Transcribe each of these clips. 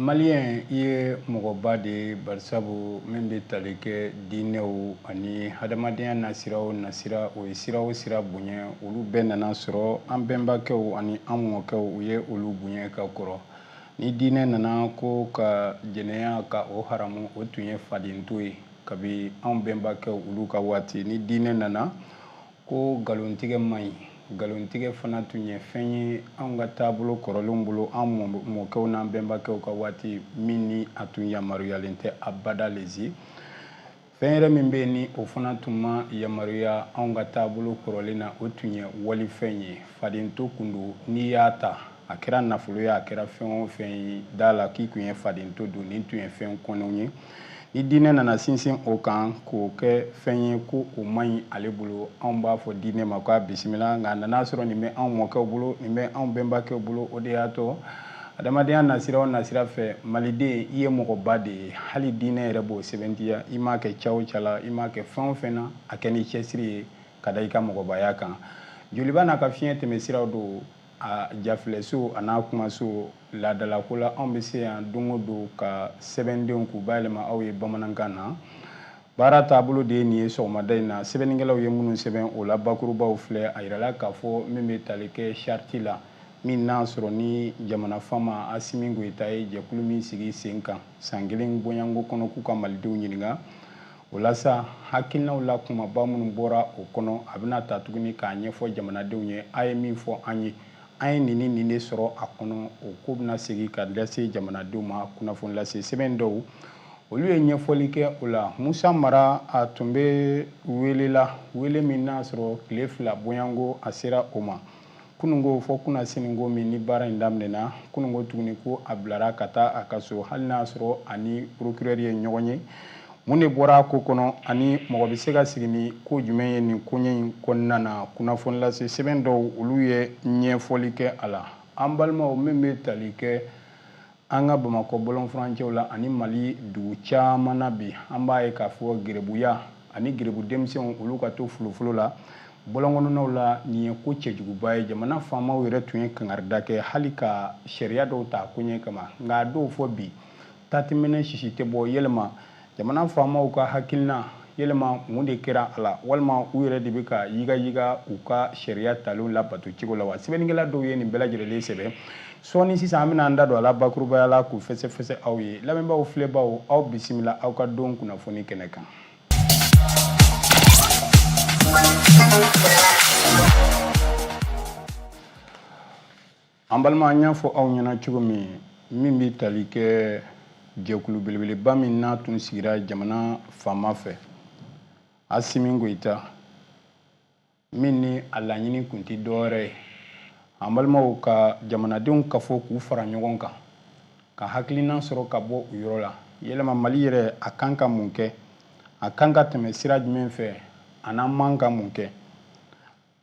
Malien ye mɔgɔba de barisabu min bɛ tali kɛ diinɛw ani hadamadenya nasira o ye sira bonya olu bɛɛ nana sɔrɔ an bɛnbakɛw ani an mɔkɛw u ye olu bonya ka kɔrɔ ni diinɛ nana ko ka jɛnɛya ka o haramu o tun ye fadento ye kabi an bɛnbakɛw olu ka waati ni diinɛ nana ko nkalontigɛ man ɲi nkalontigɛ fana tun ye fɛn ye an ka taabolo kɔrɔlenw bolo an mɔkɛw n'an bɛnbakɛw ka waati min ni a tun yamaruyalen tɛ abada lezi fɛn yɛrɛ min bɛ ni o fana tun ma yamaruya an ka taabolo kɔrɔlen na o tun ye walifɛn ye fadento kun don n'i y'a ta a kɛra nafolo ye a kɛra fɛn o fɛn ye da la k'i kun ye fadento don nin tun ye fɛn kɔnɔw ye ni diinɛ nana sinsin o kan k'o kɛ fɛn ye ko o man ɲi ale bolo anw b'a fɔ diinɛ ma k'a bisimila nka nan'a sɔrɔ nin bɛ anw mɔkɛw bolo nin bɛ anw bɛnbakɛw bolo o de y'a to adamadenya nasira o nasira fɛ maliden i ye mɔgɔba de ye hali diinɛ yɛrɛ b'o sɛbɛntiya i m'a kɛ ca o ca la i m'a kɛ fɛn o fɛn na a kɛ ni cɛsiri ye ka da i ka mɔgɔbaya kan joliba n'a ka fiɲɛ tɛmɛ siraw don a jafilɛso a n'a kumaso laadalako la anw bɛ se yan don o don ka sɛbɛndenw k'u bayɛlɛma aw ye bamanankan na baara taabolo de ye nin ye sɔgɔmada in na sɛbɛnnikɛlaw ye minnu sɛbɛn o la bakurubaw filɛ a yirala k'a fɔ min bɛ tali kɛ sariti la min n'a sɔrɔ ni jamana fama Asimi Goyita ye jɛkulu min sigi sen kan san kelen bɔɲanko kɔnɔ k'u ka malidenw ɲininka o la sa hakilinaw la kumaba minnu bɔra o kɔnɔ a bɛna ta tuguni k'a ɲɛfɔ jamanadenw ye a ye min fɔ an ye an ye nin de sɔrɔ a kɔnɔ o ko bɛna segin ka lase jamanadenw ma kunnafoni lase sɛbɛn dɔw olu ye ɲɛfɔli kɛ o la Musa Mara a tun bɛ wele min n'a sɔrɔ tile 2 bɔɲanko a sera o ma kunungo fɔ kuna siningo min ni baara in daminɛna kunungo tuguni ko a bilara ka taa a ka so hali n'a sɔrɔ ani procureur ye ɲɔgɔn ye mun de bɔra a ko kɔnɔ ani mɔgɔ bɛ se ka sigi ni ko jumɛn ye nin koɲɛ in kɔnɔna na kunnafoni lase sɛbɛn dɔw olu ye ɲɛfɔli kɛ a la an balimaw min bɛ tali kɛ an ka Bamakɔ bɔlɔnfurancɛw la ani Mali dugu caman na bi an b'a ye k'a fɔ gerebuya ani gerebu denmisɛnw olu ka to folofolo la bɔlɔnkɔnɔnaw la nin ye ko cɛjuguba ye jamana faamaw yɛrɛ tun ye kangarida kɛ hali ka sariya dɔw ta koɲɛ kama nka a dɔw fɔ bi tatimɛnɛ sisi tɛ bɔ yɛlɛma jamana faamaw ka hakilina yɛlɛma mun de kɛra a la walima u yɛrɛ de bɛ ka yiga u ka sariya talenw labato cogo la wa sɛbɛnnikɛla dɔw ye nin bɛɛ lajɛlen sɛbɛn sɔɔni sisan an bɛna an da don a la bakurubaya la k'u fɛsɛfɛsɛ aw ye lamɛnbaaw filɛbaaw aw bisimila aw ka don kunnafoni kɛnɛ kan an balima an y'a fɔ aw ɲɛna cogo min bɛ tali kɛ jɛkulu belebeleba min n'a tun sigira jamana faama fɛ Asimi Goyita min ni a laɲini kun tɛ dɔwɛrɛ ye an balimaw ka jamanadenw ka fɔ k'u fara ɲɔgɔn kan ka hakilina sɔrɔ ka bɔ u yɔrɔ la yɛlɛma Mali yɛrɛ a kan ka mun kɛ a kan ka tɛmɛ sira jumɛn fɛ a n'an man ka mun kɛ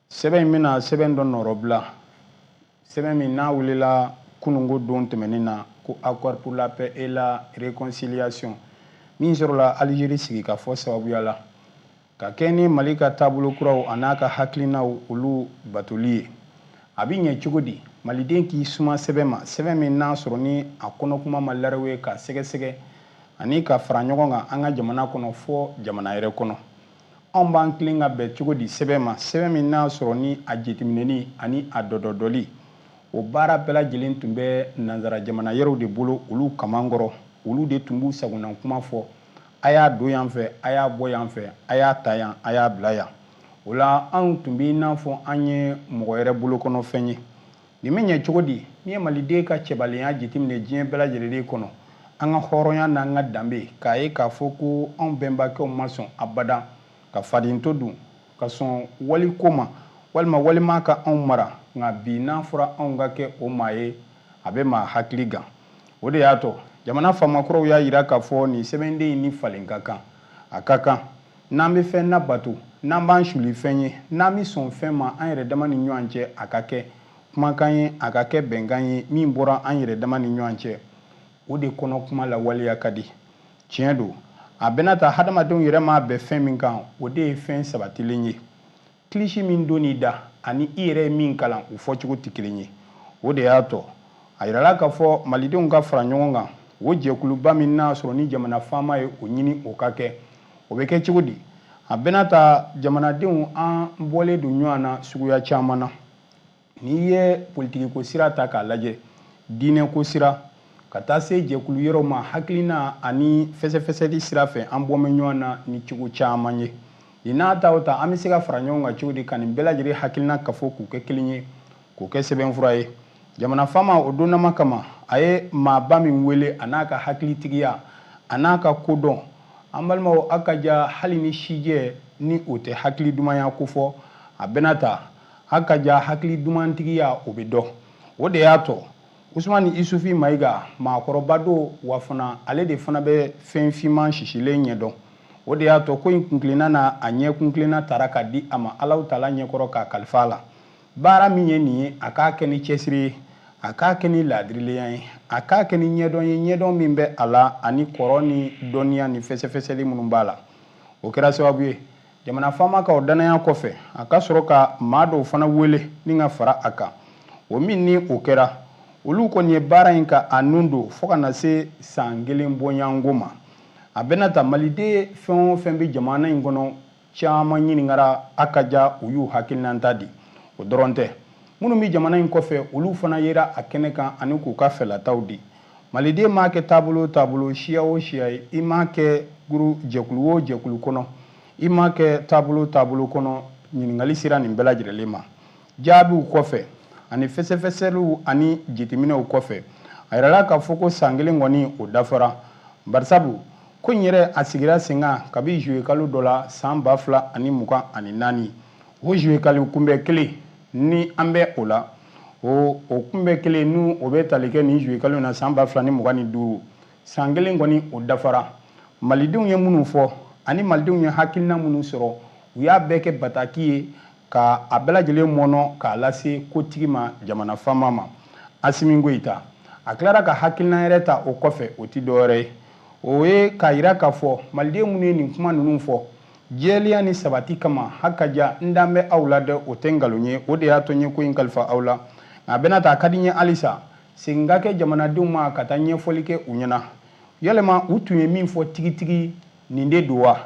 sɛbɛn in bɛna sɛbɛn dɔ nɔrɔ bila sɛbɛn min n'a wulila kunungo don tɛmɛnin na ko accord pour la paix et la réconciliation min sɔrɔla Algérie sigi ka fɔ sababuya la ka kɛ ni Mali ka taabolo kuraw a n'a ka hakilinaw olu batoli ye a bɛ ɲɛ cogo di maliden k'i suma sɛbɛn ma sɛbɛn min n'a sɔrɔ ni a kɔnɔkuma ma laraw ye ka sɛgɛsɛgɛ ani ka fara ɲɔgɔn kan an ka jamana kɔnɔ fɔ jamana yɛrɛ kɔnɔ anw b'an tilen ka bɛn cogo di sɛbɛn ma sɛbɛn min n'a sɔrɔ ni a jateminɛli ani a dɔdɔdɔli o baara bɛɛ lajɛlen tun bɛ nanzara jamana yɛrɛw de bolo olu kaman kɔrɔ olu de tun b'u sagona kuma fɔ a y'a don yan fɛ a y'a bɔ yan fɛ a y'a ta yan a y'a bila yan o la anw tun bɛ i n'a fɔ an ye mɔgɔ yɛrɛ bolokɔnɔfɛn ye nin bɛ ɲɛ cogo di ni ye maliden ka cɛbalenya jateminɛ diɲɛ bɛɛ lajɛlen kɔnɔ an ka hɔrɔnya n'an ka danbe k'a ye k'a fɔ ko anw bɛnbakɛw ma sɔn abada ka fadento dun ka sɔn waliko ma walima walima ka anw mara nka bi n'a fɔra anw ka kɛ o maa ye a bɛ maa hakili gan o de y'a to jamana faamakɔrɔw y'a jira k'a fɔ nin sɛbɛnden in ni falen ka kan a ka kan n'an bɛ fɛn labato n'an b'an suli fɛn ye n'an bɛ sɔn fɛn ma an yɛrɛ dama ni ɲɔgɔn cɛ a ka kɛ kumakan ye a ka kɛ bɛnkan ye min bɔra an yɛrɛ dama ni ɲɔgɔn cɛ o de kɔnɔ kuma lawaleya ka di tiɲɛ don a bɛna ta hadamadenw yɛrɛ m'a bɛn fɛn min kan o de ye fɛn sabatilen ye kilisi min don n'i da ani i yɛrɛ ye min kalan o fɔcogo tɛ kelen ye o de y'a to a yirala k'a fɔ malidenw ka fara ɲɔgɔn kan o jɛkuluba min n'a sɔrɔ ni jamana faama ye o ɲini o ka kɛ o bɛ kɛ cogo di a bɛna ta jamanadenw an bɔlen don ɲɔgɔn na suguya caman na n'i ye politiki ko sira ta k'a lajɛ diinɛ ko sira ka taa se jɛkulu yɔrɔ ma hakilina ani fɛsɛfɛsɛli sira fɛ an bɔ mɛn ɲɔgɔn na ni cogo caman ye nin n'a ta o ta an bɛ se ka fara ɲɔgɔn kan cogo di ka nin bɛɛ lajɛlen hakilina ka fɔ k'u kɛ kelen ye k'o kɛ sɛbɛnfura ye jamana faama o donnama kama a ye maaba min wele a n'a ka hakilitigiya a n'a ka kodɔn an balimaw a ka ja hali ni sijɛ ni o tɛ hakili dumanya ko fɔ a bɛna ta a ka ja hakili dumantigiya o bɛ dɔn o de y'a tɔ Usmani Isufi Mayiga maakɔrɔba do wa fana ale de fana bɛ fɛn finman sisilen ɲɛdɔn o de y'a tɔ ko in kunkilenna na a ɲɛ kunkilenna taara ka di a ma Alahu Taala ɲɛkɔrɔ k'a kalifa a la baara min ye nin ye a k'a kɛ ni cɛsiri ye a k'a kɛ ni laadirileya ye a k'a kɛ ni ɲɛdɔn ye ɲɛdɔn min bɛ a la ani kɔrɔ ni dɔnniya ni fɛsɛfɛsɛli minnu b'a la o kɛra sababu ye jamana faama ka o danaya kɔfɛ a ka sɔrɔ ka maa dɔw fana wele ni ka fara a kan o min ni o kɛra olu kɔni ye baara in ka a nun don fo ka na se san 1 bɔɲango ma a bɛna ta maliden fɛn o fɛn bɛ jamana in kɔnɔ caman ɲininkara a ka ja u y'u hakilinanta di o dɔrɔn tɛ minnu bɛ jamana in kɔfɛ olu fana yera a kɛnɛ kan ani k'u ka fɛlataw di maliden m'a kɛ taabolo o taabolo siya o siya ye i m'a kɛ jɛkulu o jɛkulu kɔnɔ i m'a kɛ taabolo o taabolo kɔnɔ ɲininkali sera nin bɛɛ lajɛlen ma jaabiw kɔfɛ ani fɛsɛfɛsɛliw ani jateminɛw kɔfɛ a yirala k'a fɔ ko san 1 kɔni o dafara barisabu ko in yɛrɛ a sigira sen kan kabi juillet kalo dɔ la san 2024 o juillet kalo kunbɛ kelen ni an bɛ o la o kunbɛ kelen n'u o bɛ tali kɛ nin juillet kalo na san 2025 san 1 kɔni o dafara malidenw ye minnu fɔ ani malidenw ye hakilina minnu sɔrɔ u y'a bɛɛ kɛ bataki ye ka a bɛɛ lajɛlen mɔnɔ k'a lase kotigi ma jamana faama ma Asimi Goyita a tilara ka hakilina yɛrɛ ta o kɔfɛ o ti dɔwɛrɛ ye o ye k'a yira k'a fɔ maliden minnu ye nin kuma ninnu fɔ jɛlenya ni sabati kama hakaja n dan bɛ aw la dɛ o tɛ nkalon ye o de y'a to n ye ko in kalifa aw la a bɛna ta a ka di n ye halisa segin ka kɛ jamanadenw ma ka taa ɲɛfɔli kɛ u ɲɛna yalima u tun ye min fɔ tigitigi nin de don wa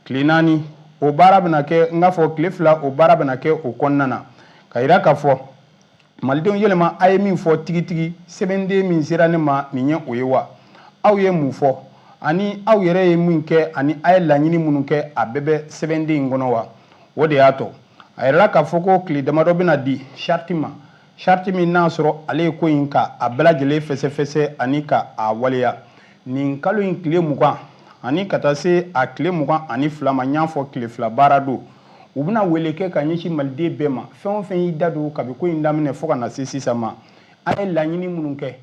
tile 4 o baara bɛna kɛ n k'a fɔ tile 2 o baara bɛna kɛ o kɔnɔna na ka yira k'a fɔ malidenw yɛlɛma a ye min fɔ tigitigi sɛbɛnden min sera ne ma nin ye o ye wa aw ye mun fɔ ani aw yɛrɛ ye min kɛ ani a ye laɲini minnu kɛ a bɛɛ bɛ sɛbɛnden in kɔnɔ wa o de y'a tɔ a yirala k'a fɔ ko tile damadɔ bɛna di charte ma charte min n'a sɔrɔ ale ye ko in ka a bɛɛ lajɛlen fɛsɛfɛsɛ ani ka a waleya nin kalo in tile 20 ani ka taa se a tile 22 ma n y'a fɔ tile 2 baara don u bɛna wele kɛ ka ɲɛsin maliden bɛɛ ma fɛn o fɛn y'i da don kabi ko in daminɛ fo ka na se sisan ma a ye laɲini minnu kɛ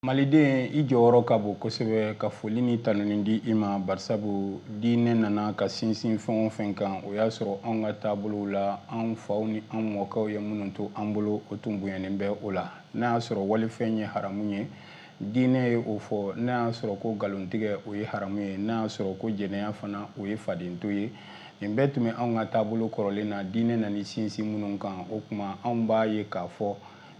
maliden i jɔyɔrɔ ka bon kosɛbɛ ka foli ni tanuni di i ma barisabu diinɛ nana ka sinsin fɛn o fɛn kan o y'a sɔrɔ anw ka taabolow la anw faw ni anw mɔkɛw ye minnu to an bolo o tun bonyanen bɛ o la n'a y'a sɔrɔ walifɛn ye haramu ye diinɛ ye o fɔ n'a y'a sɔrɔ ko nkalontigɛ o ye haramu ye n'a y'a sɔrɔ ko jɛnɛya fana o ye fadento ye nin bɛɛ tun bɛ anw ka taabolo kɔrɔlen na diinɛ nani sinsin minnu kan o tuma anw b'a ye k'a fɔ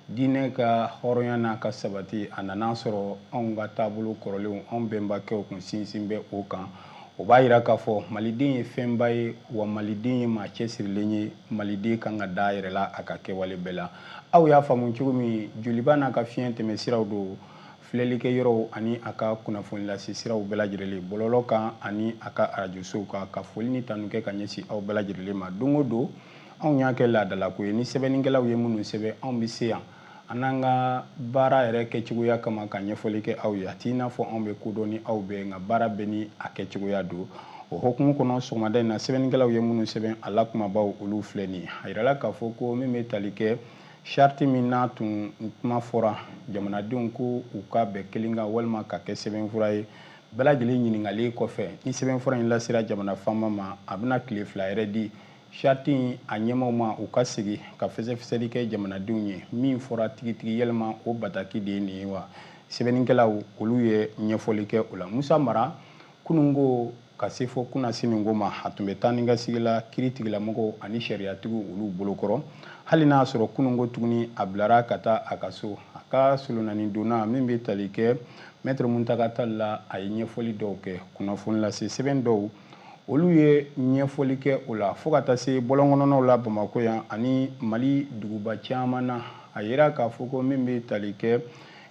diinɛ ka hɔrɔnya n'a ka sabati a nana sɔrɔ anw ka taabolo kɔrɔlenw anw bɛnbakɛw kun sinsin bɛ o kan o b'a yira k'a fɔ maliden ye fɛnba ye wa maliden ye maa cɛsirilen ye maliden kan ka da yɛrɛ la a ka kɛwale bɛɛ la aw y'a faamu cogo min joliba n'a ka fiɲɛ tɛmɛ siraw don filɛlikɛ yɔrɔw ani a ka kunnafoni lase siraw bɛɛ lajɛlen bɔlɔlɔ kan ani a ka arajosow kan ka foli ni tanu kɛ ka ɲɛsin aw bɛɛ lajɛlen ma don o don anw y'a kɛ laadalako ye ni sɛbɛnnikɛlaw ye minnu sɛbɛn anw bɛ se yan an n'an ka baara yɛrɛ kɛcogoya kama ka ɲɛfɔli kɛ aw ye a t'i n'a fɔ anw bɛ kodɔn ni aw bɛɛ nka baara bɛɛ ni a kɛcogoya don o hukumu kɔnɔ sɔgɔmada in na sɛbɛnnikɛlaw ye minnu sɛbɛn a lakumabaw olu filɛ nin ye a yirala k'a fɔ ko min bɛ tali kɛ sariti min n'a tun kuma fɔra jamanadenw ko u ka bɛn kelen kan walima ka kɛ sɛbɛnfura ye bɛɛ lajɛlen ɲininkali kɔfɛ ni sɛbɛnfura in lasera jamana faama ma a bɛna tile 2 yɛrɛ di sariti in a ɲɛmaw ma u ka sigi ka fɛsɛfɛsɛli kɛ jamanadenw ye min fɔra tigitigi yɛlɛma o bataki de ye nin ye wa sɛbɛnnikɛlaw olu ye ɲɛfɔli kɛ o la musa mara kunungo ka se fɔ kunna siningo ma a tun bɛ taa ni ka sigi la kiiritigilamɔgɔw ani sariyatigiw olu bolokɔrɔ hali n'a sɔrɔ kunungo tuguni a bilara ka taa a ka so a ka solonani donna min bɛ tali kɛ mɛtiri Muntaka Tall la a ye ɲɛfɔli dɔw kɛ kunnafoni lase sɛbɛn dɔw olu ye ɲɛfɔli kɛ o la fo ka taa se bɔlɔnkɔnɔnaw la Bamakɔ yan ani Mali duguba caman na a yira k'a fɔ ko min bɛ tali kɛ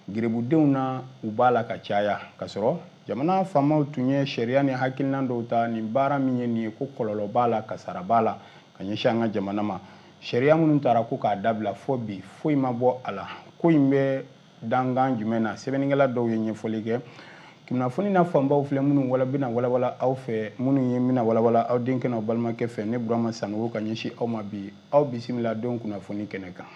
gerebudenw na u b'a la ka caya ka sɔrɔ jamana faamaw tun ye sariya ni hakilina dɔw ta nin baara min ye nin ye ko kɔlɔlɔ b'a la kasara b'a la ka ɲɛsin an ka jamana ma sariya minnu taara ko k'a dabila fɔ bi foyi ma bɔ a la ko in bɛ dangan jumɛn na sɛbɛnnikɛla dɔw ye ɲɛfɔli kɛ kunnafoni na fanbaw filɛ minnu bɛna walawala aw fɛ minnu ye bɛna walawala aw denkɛ n'aw balimakɛ fɛ ne Burama Sanogo ka ɲɛsin aw ma bi aw bisimila don kunnafoni kɛnɛ kan.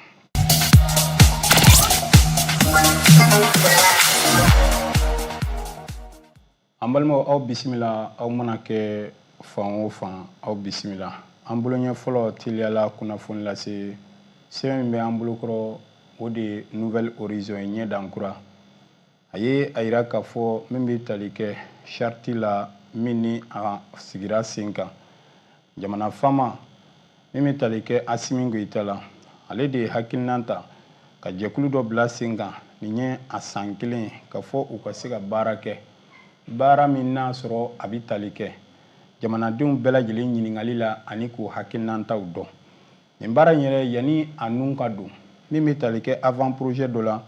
An balimaw aw bisimila aw mana kɛ fan o fan aw bisimila an bolo ɲɛ fɔlɔ teliyala kunnafoni lase sɛbɛn min bɛ an bolokɔrɔ o de ye Nouvelle Horizon ye ɲɛdankura a ye a yira k'a fɔ min bɛ tali kɛ sariti la min ni a sigira sen kan jamana faama min bɛ tali kɛ Asimi Goyita la ale de ye hakilina ta ka jɛkulu dɔ bila sen kan nin ye a san 1 ka fɔ u ka se ka baara kɛ baara min n'a sɔrɔ a bɛ tali kɛ jamanadenw bɛɛ lajɛlen ɲininkali la ani k'u hakilinataw dɔn nin baara in yɛrɛ yanni a nun ka don min bɛ tali kɛ avant projet dɔ la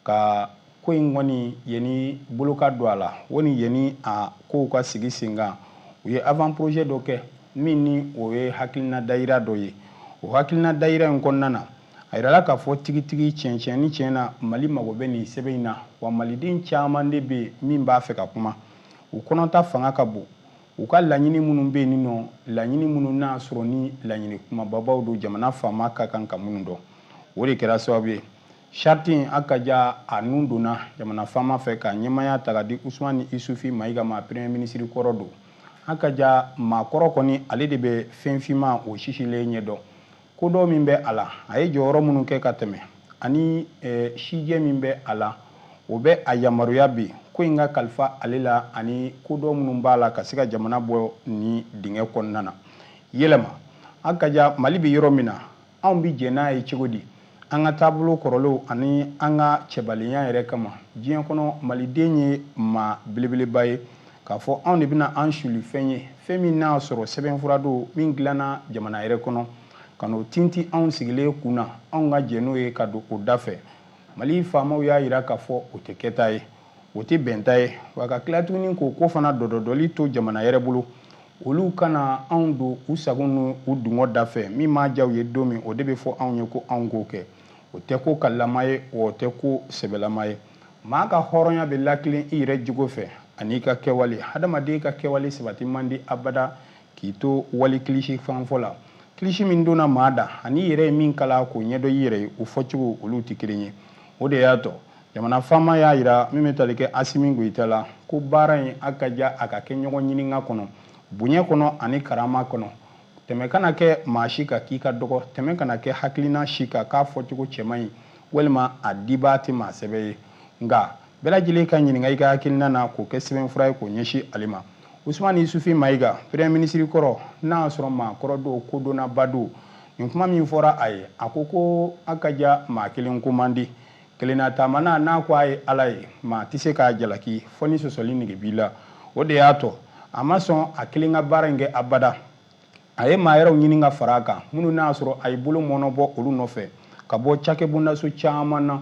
ka ko in kɔni yanni bolo ka don a la woni yanni a kow ka sigi sen kan u ye avant projet dɔ kɛ min ni o ye hakilina dayira dɔ ye o hakilina dayira in kɔnɔna na a yirala k'a fɔ tigitigi tiɲɛ ni tiɲɛ na Mali mago bɛ nin sɛbɛn in na wa maliden caman de bɛ min b'a fɛ ka kuma u kɔnɔta fanga ka bon u ka laɲini minnu bɛ yen nɔ laɲini minnu n'a sɔrɔ ni laɲini kumababaw don jamana faama ka kan ka minnu dɔn o de kɛra sababu ye sariti in a ka ja a nun donna jamana faama fɛ ka ɲɛmaya ta ka di Usumani Isufi Mayiga ma premier ministre kɔrɔ don a ka ja maakɔrɔ kɔni ale de bɛ fɛn finma o sisilen ɲɛdɔn ko dɔ min bɛ a la a ye jɔyɔrɔ minnu kɛ ka tɛmɛ ani sijɛ min bɛ a la o bɛ a yamaruya bi ko in ka kalifa ale la ani ko dɔ minnu b'a la ka se ka jamana bɔ ni dingɛ kɔnɔna na yɛlɛma a ka ja Mali bɛ yɔrɔ min na anw bɛ jɛ n'a ye cogo di an ka taabolo kɔrɔlenw ani an ka cɛbalenya yɛrɛ kama diɲɛ kɔnɔ maliden ye maa belebeleba ye k'a fɔ anw de bɛna an suli fɛn ye fɛn min n'a sɔrɔ sɛbɛnfura don min dilanna jamana yɛrɛ kɔnɔ ka n'o tinti anw sigilen kunna anw ka jɛ n'o ye ka don o da fɛ Mali faamaw y'a yira k'a fɔ o tɛ kɛta ye o tɛ bɛnta ye wa ka tila tuguni k'o ko fana dɔdɔdɔli to jamana yɛrɛ bolo olu kana anw don u sago n'u dungɔ da fɛ min m'a diya u ye don min o de bɛ fɔ anw ye ko anw k'o kɛ o tɛ ko kalama ye o tɛ ko sɛbɛlama ye maa ka hɔrɔnya bɛ lakilen i yɛrɛ jogo fɛ ani ka kɛwale hadamaden ka kɛwale sabati man di abada k'i to wali kilisi fanfɔ la kilisi min donna maa da ani yɛrɛ ye min kala k'o ɲɛdɔn i yɛrɛ ye o fɔcogo olu tɛ kelen ye o de y'a tɔ jamana fama y'a yira min bɛ tali kɛ Asimi Goyita la ko baara in a ka ja a ka kɛ ɲɔgɔn ɲininka kɔnɔ bonya kɔnɔ ani karama kɔnɔ tɛmɛ kana kɛ maa si ka k'i ka dɔgɔ tɛmɛ kana kɛ hakilina si ka k'a fɔcogo cɛman ye walima a dibaa tɛ maa sɛbɛ ye nka bɛɛ lajɛlen ka ɲininka i ka hakilina na k'o kɛ sɛbɛnfura ye k'o ɲɛsin ale ma Usumani Isufi Mayiga premier ministre kɔrɔ n'a y'a sɔrɔ maa kɔrɔ don kodɔnnaba don nin kuma min fɔra a ye a ko a ka ja maa kelen ko man di kelenna taamana n'a ko a ye Ala ye maa tɛ se k'a jalaki fɔ ni sɔsɔli nege b'i la o de y'a tɔ a ma sɔn a kelen ka baara in kɛ abada a ye maa yɛrɛw ɲini ka fara a kan minnu n'a sɔrɔ a ye bolo mɔnɔbɔ olu nɔfɛ ka bɔ cakɛbondaso caman na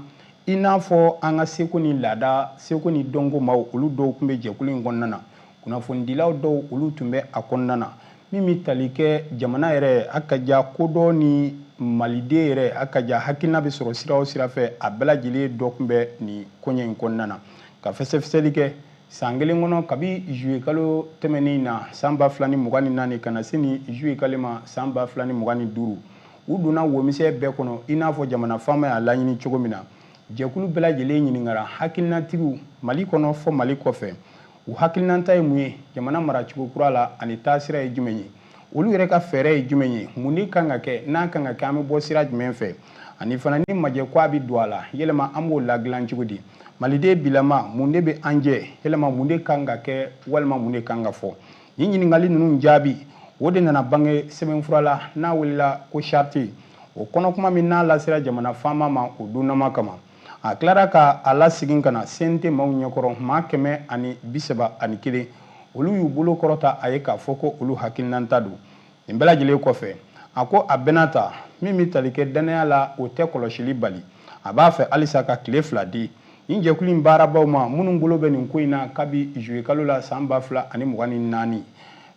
i n'a fɔ an ka seko ni laada seko ni dɔnko maaw olu dɔw tun bɛ jɛkulu in kɔnɔna na kunnafonidilaw dɔw olu tun bɛ a kɔnɔna na min bɛ tali kɛ jamana yɛrɛ a ka ja kodɔn ni maliden yɛrɛ a ka ja hakilina bɛ sɔrɔ sira o sira fɛ a bɛɛ lajɛlen dɔ tun bɛ nin koɲɛ in kɔnɔna na ka fɛsɛfɛsɛli kɛ san kelen kɔnɔ kabi juillet kalo tɛmɛnen na san 2024 ka na se ni juillet kalo ma san 2025 u donna womisɛ bɛɛ kɔnɔ i n'a fɔ jamana faama y'a laɲini cogo min na jɛkulu bɛɛ lajɛlen ɲininkara hakilinatigiw Mali kɔnɔ fɔ Mali kɔfɛ u hakilinanta ye mun ye jamana maracogo kura la ani taasira ye jumɛn ye olu yɛrɛ ka fɛɛrɛ ye jumɛn ye mun de kan ka kɛ n'a kan ka kɛ an bɛ bɔ sira jumɛn fɛ ani fana ni majɛ ko a bɛ don a la yɛlɛma an b'o ladilan cogo di maliden bilama mun de bɛ an jɛ yɛlɛma mun de kan ka kɛ walima mun de kan ka fɔ ni ɲininkali ninnu jaabi o de nana bange sɛbɛnfura la n'a welela ko charte o kɔnɔ kuma min n'a lasera jamana faama ma o donnama kama a tilara ka a lasegin ka na CNT maaw ɲɛkɔrɔ maa 131 olu y'u bolo kɔrɔta a ye k'a fɔ ko olu hakilinanta don nin bɛɛ lajɛlen kɔfɛ a ko a bɛna ta min bɛ tali kɛ danaya la o tɛ kɔlɔsili bali a b'a fɛ halisa ka tile 2 di nin jɛkulu in baarabaw ma minnu bolo bɛ nin ko in na kabi juillet kalo la san 2024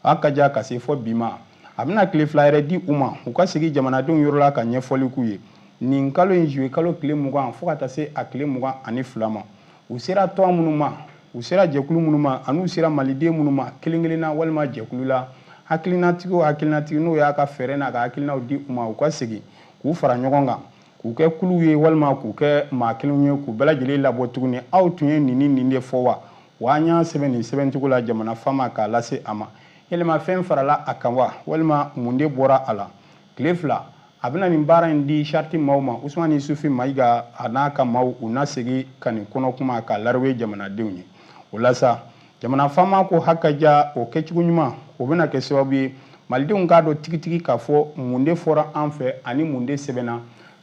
a ka ja ka se fɔ bi ma a bɛna tile 2 yɛrɛ di u ma u ka sigi jamanadenw yɔrɔ la ka ɲɛfɔli k'u ye nin kalo in juillet kalo tile 20 fo ka taa se a tile 22 ma u sera tɔn minnu ma u sera jɛkulu minnu ma an'u sera maliden minnu ma kelen kelenna walima jɛkulu la hakilinatigi o hakilinatigi n'o y'a ka fɛɛrɛ n'a ka hakilinaw di u ma u ka segin k'u fara ɲɔgɔn kan k'u kɛ kuluw ye walima k'u kɛ maa kelenw ye k'u bɛɛ lajɛlen labɔ tuguni aw tun ye nin de fɔ wa an y'a sɛbɛn nin sɛbɛncogo la jamana faama k'a lase a ma yɛlɛma fɛn farala a kan wa walima mun de bɔra a la tile 2 a bɛna nin baara in di charte maaw ma Usumani Isufi Mayiga a n'a ka maaw u na segi ka nin kɔnɔ kuma ka lariwe jamanadenw ye o la sa jamana faama ko hakaja o kɛcogo ɲuman o bɛna kɛ sababu ye malidenw k'a dɔn tigitigi k'a fɔ mun de fɔra an fɛ ani mun de sɛbɛnna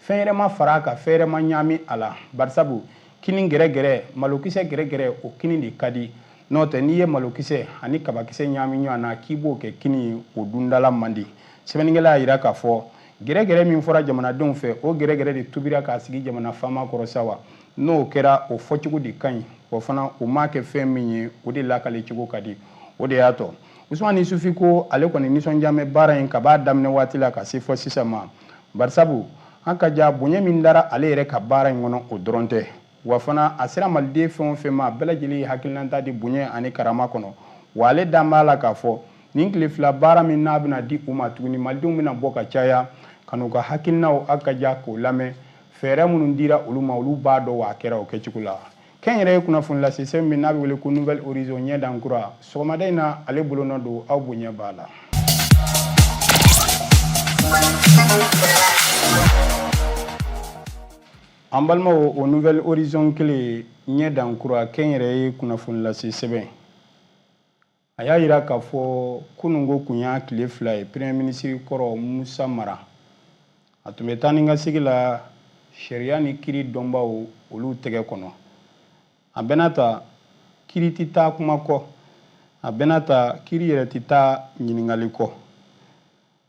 fɛn yɛrɛ ma fara a kan fɛn yɛrɛ ma ɲaami a la barisabu kini gɛrɛgɛrɛ malokisɛ gɛrɛgɛrɛ o kini de ka di n'o tɛ n'i ye malokisɛ ani kabakisɛ ɲaami ɲɔgɔn na k'i b'o kɛ kini ye o dundala man di sɛbɛnnikɛla y'a yira k'a fɔ gɛrɛgɛrɛ min fɔra jamanadenw fɛ o gɛrɛgɛrɛ de tubira k'a sigi jamana faama kɔrɔ sa wa n'o kɛra o fɔcogo de ka ɲi o fana o m'a kɛ fɛn min ye o de lakale cogo ka di o de y'a tɔ Usumani Isufi ko ale kɔni nisɔndiya bɛ baara in ka b'a daminɛ waati la ka se fɔ sisan ma barisabu an ka ja bonya min dara ale yɛrɛ ka baara in kɔnɔ o dɔrɔn tɛ wa fana a sera maliden fɛn o fɛn ma bɛɛ lajɛlen ye hakilinata di bonya ani karama kɔnɔ wa ale dan b'a la k'a fɔ nin tile 2 baara min n'a bɛna di u ma tuguni malidenw bɛna bɔ ka caya ka n'u ka hakilinaw a ka ja k'o lamɛn fɛɛrɛ minnu dira olu ma olu b'a dɔn wa a kɛra o kɛcogo la kɛn yɛrɛ ye kunnafoni lase sɛbɛn min n'a bɛ wele ko Nouvelle Horizon ɲɛdan kura sɔgɔmada in na ale bolonɔ don aw bonya b'a la an balimaw o Nouvelle Horizon kelen ɲɛdan kura kɛn yɛrɛ ye kunnafoni lase sɛbɛn a y'a yira k'a fɔ kunungo kun y'a tile 2 ye premier ministre kɔrɔ Musa Mara a tun bɛ taa ni ka segin la sariya ni kiri dɔnbaw olu tɛgɛ kɔnɔ a bɛna ta kiri tɛ taa kuma kɔ a bɛna ta kiri yɛrɛ tɛ taa ɲininkali kɔ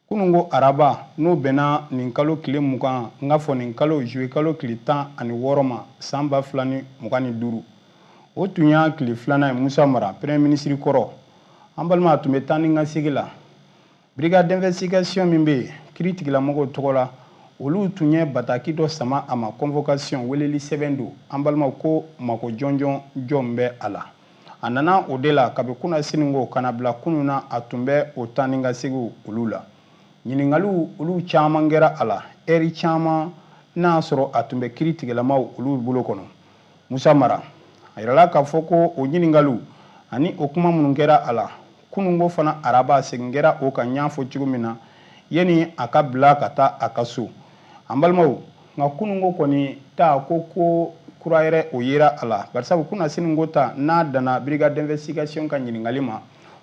kunungo araba n'o bɛnna nin kalo tile 20 n ka fɔ nin kalo juillet kalo tile 16 ma san 2025 o tun y'a tile 2nan ye Musa Mara premier ministre kɔrɔ an balima a tun bɛ taa ni ka segin la brigade d'investigation min bɛ yen kiri tigilamɔgɔw tɔgɔ la olu tun ye bataki dɔ sama a ma convocation weleli sɛbɛn don an balimaw ko mako jɔnjɔn jɔn bɛ a la a nana o de la kabi kunna siningo kana bila kunun na a tun bɛ o taa ni ka segin olu la ɲininkaliw olu caman kɛra a la ɛri caman n'a sɔrɔ a tun bɛ kiri tigilamaw olu bolo kɔnɔ Musa Mara a yirala k'a fɔ ko o ɲininkaliw ani o kuma minnu kɛra a la kunungo fana araba segin kɛra o kan y'a fɔ cogo min na yani a ka bila ka taa a ka so an balimaw nka kunungo kɔni ta ko kura yɛrɛ o yera a la bari sabu kunna siningo ta n'a danna brigade d'investigation ka ɲininkali ma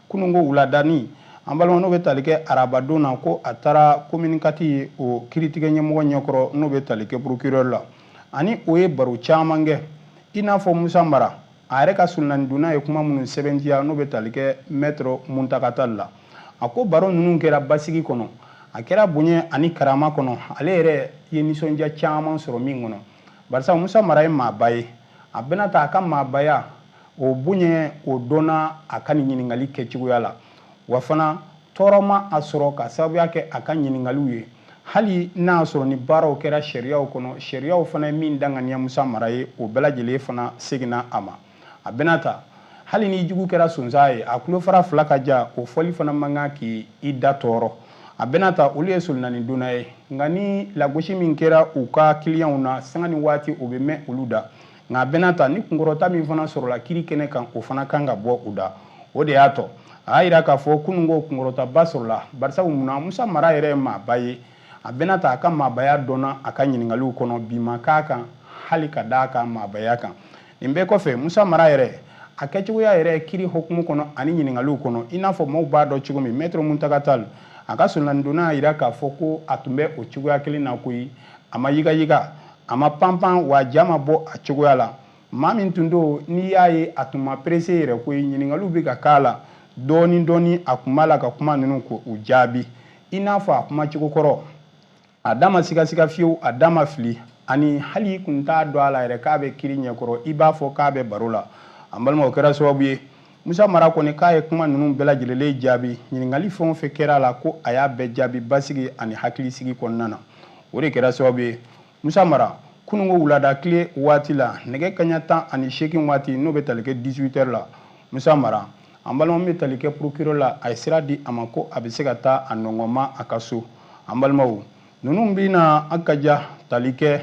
kunungo wuladani an balimaw n'o bɛ tali kɛ arabadon na ko a taara communicati ye o kiiritigɛ ɲɛmɔgɔ ɲɛkɔrɔ n'o bɛ tali kɛ procureur la ani o ye baro caman kɛ i n'a fɔ Musa Mara a yɛrɛ ka surunnani donna ye kuma minnu sɛbɛntiya n'o bɛ tali kɛ maître Muntaka Tall la a ko baro ninnu kɛra basigi kɔnɔ a kɛra bonya ani karama kɔnɔ ale yɛrɛ ye nisɔndiya caman sɔrɔ min kɔnɔ barisa Musa Mara ye maaba ye a bɛna ta a ka maabaya o bonya o donna a ka nin ɲininkali kɛcogoya la wa fana tɔɔrɔ ma a sɔrɔ ka sababuya kɛ a ka ɲininkaliw ye hali n'a sɔrɔ ni baaraw kɛra sariyaw kɔnɔ sariyaw fana ye min danganiya Musa Mara ye o bɛɛ lajɛlen fana seginna a ma a bɛna ta hali ni jugu kɛra sonsan ye a tulofara fila ka ja o fɔli fana man kan k'i da tɔɔrɔ a bɛna ta olu ye solonani donna ye nka ni lagosi min kɛra u ka kiliyanw na sanga ni waati o bɛ mɛn olu da nka a bɛna ta ni kunkɔrɔta min fana sɔrɔla kiiri kɛnɛ kan o fana kan ka bɔ u da o de y'a tɔ a y'a jira k'a fɔ kunungo kunkɔrɔtaba sɔrɔla barisabu munna Musa Mara yɛrɛ ye maaba ye a bɛna ta a ka maabaya dɔnna a ka ɲininkaliw kɔnɔ bi ma k'a kan hali ka da a ka maabaya kan nin bɛɛ kɔfɛ Musa Mara yɛrɛ a kɛcogoya yɛrɛ kiiri hukumu kɔnɔ ani ɲininkaliw kɔnɔ i n'a fɔ maaw b'a dɔn cogo min maître Muntaka Tall a ka solonani donna y'a jira k'a fɔ ko a tun bɛ o cogoya kelen na koyi a ma yigayiga a ma panpan wa ja ma bɔ a cogoya la maa min tun don n'i y'a ye a tun ma presse yɛrɛ koyi ɲininkaliw bɛ ka k'a la dɔɔni dɔɔni a kun b'a la ka kuma ninnu ko u jaabi i n'a fɔ a kuma cogo kɔrɔ a da ma sigasiga fiyewu a da ma fili ani hali i kun t'a dɔn a la yɛrɛ k'a bɛ kiiri ɲɛkɔrɔ i b'a fɔ k'a bɛ baro la an balima o kɛra sababu ye Musa Mara kɔni k'a ye kuma ninnu bɛɛ lajɛlen jaabi ɲininkali fɛn o fɛn kɛra a la ko a y'a bɛɛ jaabi basigi ani hakilisigi kɔnɔna na o de kɛra sababu ye Musa Mara kunungo wulada tile waati la nɛgɛ kaɲa 18 waati n'o bɛ tali kɛ 18 heures la Musa Mara an balima min bɛ tali kɛ procureur la a ye sira di a ma ko a bɛ se ka taa a nɔngɔnma a ka so an balimaw ninnu bɛna a ka ja tali kɛ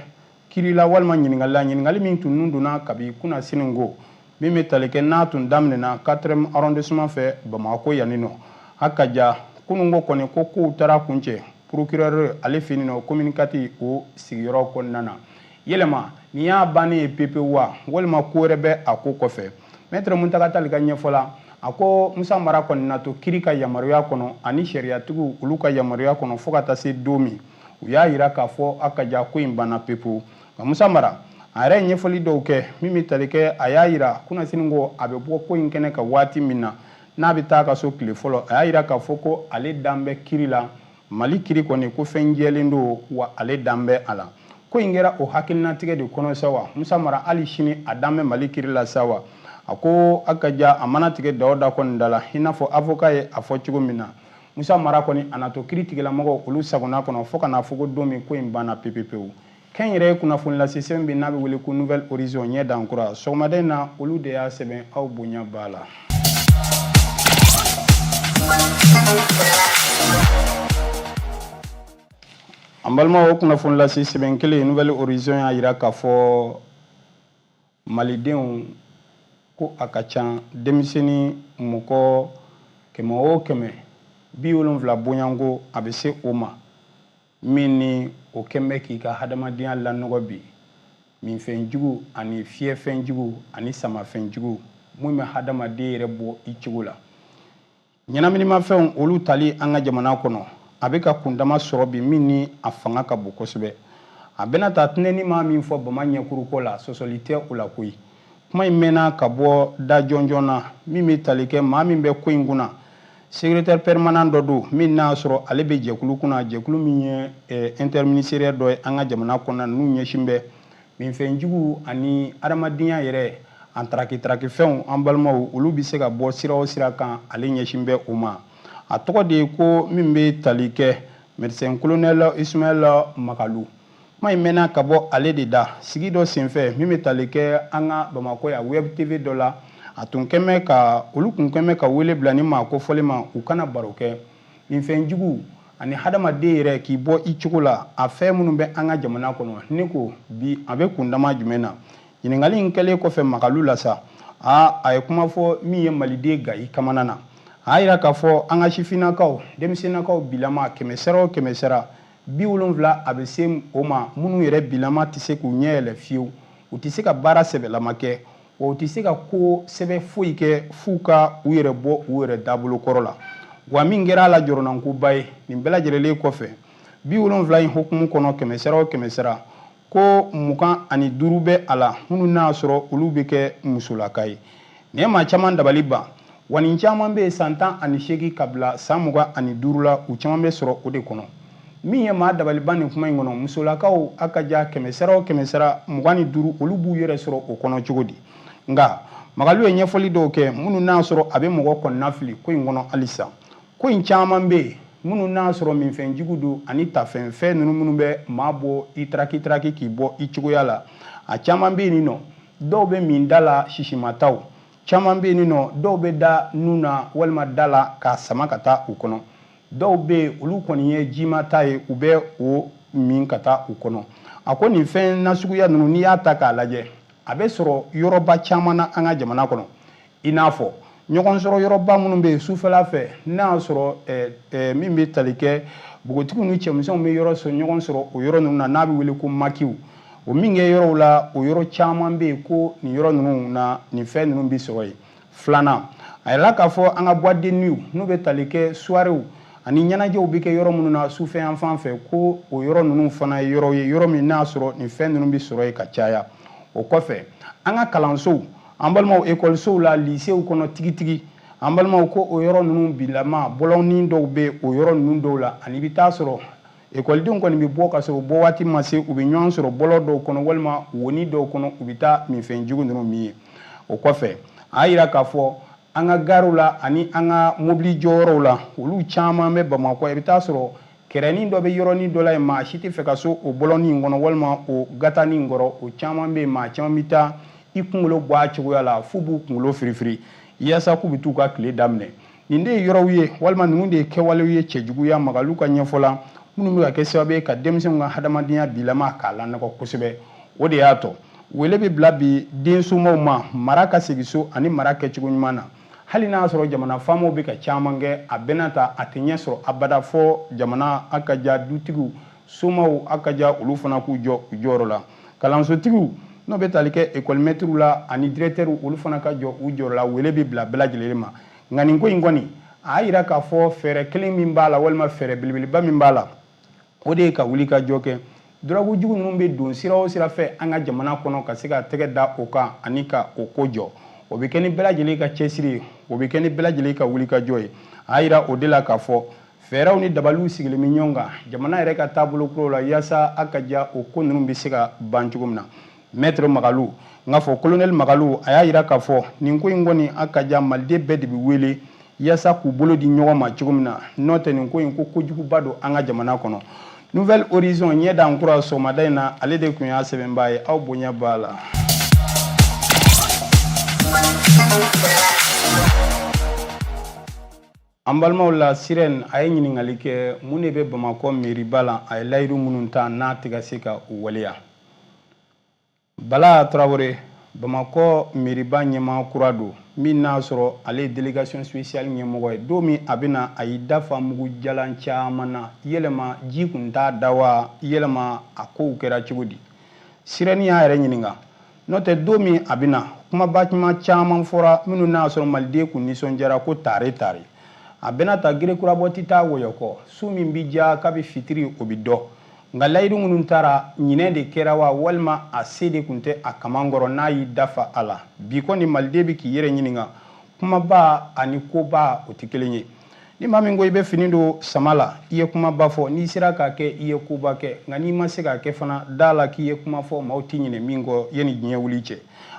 kiiri la walima ɲininkali la ɲininkali min tun donna kabi kunna siningo min bɛ tali kɛ n'a tun daminɛna 4e arrondissement fɛ Bamakɔ yanni nɔ a ka ja kunungo kɔni ko kow taara kuncɛ procureur ale fɛ yen nɔ communicati o sigiyɔrɔ kɔnɔna na yɛlɛma nin y'a bannen ye pepewu wa walima ko wɛrɛ bɛ a ko kɔfɛ maître Muntaka Tall ka ɲɛfɔ la a ko Musa Mara kɔni na to kiiri ka yamaruya kɔnɔ ani sariyatigiw olu ka yamaruya kɔnɔ fo ka taa se don min u y'a jira k'a fɔ a ka ja ko in banna pepewu nka Musa Mara a yɛrɛ ye ɲɛfɔli dɔw kɛ min bɛ tali kɛ a y'a jira kunnasini ko a bɛ bɔ ko in kɛnɛ ka waati min na n'a bɛ taa ka so tile fɔlɔ a y'a jira k'a fɔ ko ale dan bɛ kiiri la Mali kiiri kɔni ko fɛn jɛlen don wa ale dan bɛ a la ko in kɛra o hakilinatigɛ de kɔnɔ sa wa Musa Mara hali sini a dan bɛ Mali kiiri la sa wa a ko a ka ja a mana tigɛ da o da kɔni da la i n'a fɔ avocat ye a fɔ cogo min na Musa Mara kɔni a na to kiiri tigilamɔgɔw olu sagona kɔnɔ fo ka n'a fɔ ko don min ko in banna pepepewu kɛn yɛrɛ ye kunnafoni lase sɛbɛn bɛ n'a bɛ wele ko Nouvelle Horizon ɲɛ dan kura sɔgɔmaden na olu de y'a sɛbɛn aw bonya b'a la. an balimaw o kunnafoni lase sɛbɛn kelen Nouvelle Horizon y'a jira k'a fɔ malidenw ko a ka ca denmisɛnnin mɔgɔ 100 o 100 70 bonyanko a bɛ se o ma min ni o kɛn bɛ k'i ka hadamadenya lanɔgɔ bi minfɛnjugu ani fiyɛfɛnjugu ani samafɛnjugu mun bɛ hadamaden yɛrɛ bɔ i cogo la ɲɛnaminimafɛnw olu tali an ka jamana kɔnɔ a bɛ ka kundama sɔrɔ bi min ni a fanga ka bon kosɛbɛ a bɛna ta tɛnɛni maa min fɔ bama ɲɛkuruko la sɔsɔli tɛ o la koyi kuma in mɛnna ka bɔ da jɔnjɔn na min bɛ tali kɛ maa min bɛ ko in kunna secrétaire permanent dɔ don min n'a sɔrɔ ale bɛ jɛkulu kunna jɛkulu min ye interministériel dɔ ye an ka jamana kɔnɔ n'u ɲɛsin bɛ minfɛnjugu ani adamadenya yɛrɛ an tarakifɛnw an balimaw olu bɛ se ka bɔ sira o sira kan ale ɲɛsin bɛ o ma a tɔgɔ de ye ko min bɛ tali kɛ médecin colonel Ismaël Makalu kuma in mɛnna ka bɔ ale de da sigi dɔ senfɛ min bɛ tali kɛ an ka Bamakɔ ya web tv dɔ la a tun kɛmɛ ka olu kun kɛmɛ ka wele bila ni maa kofɔli ma u kana baro kɛ minfɛnjugu ani hadamaden yɛrɛ k'i bɔ i cogo la a fɛn minnu bɛ an ka jamana kɔnɔ ne ko bi a bɛ kundama jumɛn na ɲininkali in kɛlen kɔfɛ Magalu la sa a ye kuma fɔ min ye maliden Gayi kamana na a yira k'a fɔ an ka sifinnakaw denmisɛnnakaw bilama 100 o 100 70 a bɛ se o ma minnu yɛrɛ bilama tɛ se k'u ɲɛ yɛlɛ fiyewu u tɛ se ka baara sɛbɛlama kɛ wa u tɛ se ka ko sɛbɛ foyi kɛ f'u ka u yɛrɛ bɔ u yɛrɛ dabolo kɔrɔ la wa min kɛra a la jɔrɔnankoba ye nin bɛɛ lajɛlenlen kɔfɛ 70 in hukumu kɔnɔ 100 o 100 ko 25 bɛ a la minnu n'a sɔrɔ olu bɛ kɛ musolaka ye nin ye maa caman dabali ban wa nin caman bɛ yen san 18 ka bila san 25 la u caman bɛ sɔrɔ o de kɔnɔ min ye maa dabali ban nin kuma in kɔnɔ musolakaw a ka ja 100 o 100 25 olu b'u yɛrɛ sɔrɔ o kɔnɔ cogo di nka Magalu ye ɲɛfɔli dɔw kɛ minnu n'a sɔrɔ a bɛ mɔgɔ kɔnɔna fili ko in kɔnɔ halisa ko in caman bɛ yen minnu n'a sɔrɔ minfɛnjugu don ani tafɛnfɛn ninnu minnu bɛ maa bɔ i taraki k'i bɔ i cogoya la a caman bɛ yen nɔ dɔw bɛ min da la sisimataw caman bɛ yen nɔ dɔw bɛ da nun na walima da la k'a sama ka taa u kɔnɔ dɔw bɛ yen olu kɔni ye jimata ye u bɛ o min ka taa u kɔnɔ a ko nin fɛn nasuguya ninnu n'i y'a ta k'a lajɛ a bɛ sɔrɔ yɔrɔba caman na an ka jamana kɔnɔ i n'a fɔ ɲɔgɔn sɔrɔ yɔrɔba minnu bɛ yen sufɛla fɛ n'a y'a sɔrɔ min bɛ tali kɛ npogotigiw ni cɛmisɛnw bɛ ɲɔgɔn sɔrɔ o yɔrɔ ninnu na n'a bɛ wele ko makiw o min kɛ yɔrɔw la o yɔrɔ caman bɛ yen ko nin yɔrɔ ninnu na nin fɛn ninnu bɛ sɔrɔ yen filanan a yɛrɛ k'a fɔ an ka boîte de nuit n'u bɛ tali kɛ soiréw ani ɲɛnajɛw bɛ kɛ yɔrɔ minnu na sufɛ yan fan fɛ ko o yɔrɔ ninnu fana ye yɔrɔ ye yɔrɔ min n'a sɔrɔ nin fɛn ninnu bɛ sɔrɔ yen ka caya o kɔfɛ an ka kalansow an balimaw ekɔlisow la lisew kɔnɔ tigitigi an balimaw ko o yɔrɔ ninnu bilama bɔlɔnnin dɔw bɛ o yɔrɔ ninnu dɔw la ani bɛ taa sɔrɔ ekɔlidenw kɔni bɛ bɔ ka sɔrɔ bɔ waati ma se u bɛ ɲɔgɔn sɔrɔ bɔlɔ dɔw kɔnɔ walima woni dɔw kɔnɔ u bɛ taa minfɛnjugu ninnu min ye o kɔfɛ a y'a jira k'a fɔ an ka garew la ani an ka mobili jɔyɔrɔw la olu caman bɛ Bamakɔ i bɛ taa sɔrɔ kɛrɛnin dɔ bɛ yɔrɔnin dɔ la yen maa si tɛ fɛ ka so o bɔlɔnnin kɔnɔ walima o gatanin kɔrɔ o caman bɛ yen maa caman bɛ taa i kunkolo bɔ a cogoya la f'u b'u kunkolo firifiri yaasa k'u bɛ t'u ka tile daminɛ nin de ye yɔrɔw ye walima ninnu de ye kɛwalew ye cɛjuguya Magalu ka ɲɛfɔ la minnu bɛ ka kɛ sababu ye ka denmisɛnw ka hadamadenya bilama k'a lanɔgɔ kosɛbɛ o de y'a tɔ wele bɛ bila bi densomaw ma mara ka segin so ani mara kɛcogo ɲuman na hali n'a sɔrɔ jamana faamaw bɛ ka caman kɛ a bɛna ta a tɛ ɲɛ sɔrɔ abada fɔ jamana a ka ja dutigiw somaw a ka ja olu fana k'u jɔ u jɔyɔrɔ la kalansotigiw n'o bɛ tali kɛ école-maîtres la ani directeurs olu fana ka jɔ u jɔyɔrɔ la wele bɛ bila bɛɛ lajɛlen ma nka nin ko in kɔni a y'a jira k'a fɔ fɛɛrɛ kelen min b'a la walima fɛɛrɛ belebeleba min b'a la o de ye ka wuli ka jɔ kɛ drogue-jugu ninnu bɛ don sira o sira fɛ an ka jamana kɔnɔ ka se ka tɛgɛ da o kan ani ka o ko jɔ o bɛ kɛ ni bɛɛ lajɛlen ka cɛsiri ye o bɛ kɛ ni bɛɛ lajɛlen ka wuli ka jɔ ye a y'a jira o de la k'a fɔ fɛɛrɛw ni dabaliw sigilen bɛ ɲɔgɔn kan jamana yɛrɛ ka taabolo kuraw la yaasa a ka ja o ko ninnu bɛ se ka ban cogo min na Maître Magalu n k'a fɔ colonel Magalu a y'a jira k'a fɔ nin ko in kɔni a ka ja maliden bɛɛ de bɛ wele yaasa k'u bolo di ɲɔgɔn ma cogo min na n'o tɛ nin ko in ko kojuguba don an ka jamana kɔnɔ Nouvelle Horizon ɲɛdan kura sɔgɔmada in na ale de tun y'a sɛbɛnbaa ye aw bonya b'a la. An balimaw la Sirène a ye ɲininkali kɛ mun de bɛ Bamakɔ mairie la a ye layiru minnu ta n'a tɛ ka se ka u waleya. Bala Traoré Bamakɔ mairie ɲɛmaa kura don min n'a sɔrɔ ale ye délégation spéciale ɲɛmɔgɔ ye don min a bɛna a y'i da fa mugu jalan caman na yɛlɛma ji kun t'a da wa yɛlɛma a kow kɛra cogo di Sirène y'a yɛrɛ ɲininka n'o tɛ don min a bɛna kumaba caman fɔra minnu n'a sɔrɔ maliden kun nisɔndiyara ko tare tare a bɛna ta gere kurabɔti t'a wɔyɔkɔ su min bi ja k'a bɛ fitiri o bi dɔ nka layiru minnu taara ɲinɛ de kɛra wa walima a se de kun tɛ a kaman kɔrɔ n'a y'i dafa a la bi kɔni maliden bɛ k'i yɛrɛ ɲininka kumaba ani koba o tɛ kelen ye ni maa min ko i bɛ fini don sama la i ye kumaba fɔ n'i sera k'a kɛ i ye koba kɛ nka n'i ma se k'a kɛ fana da la k'i ye kuma fɔ maaw t'i ɲinɛ min kɔ yanni diɲɛ wuli cɛ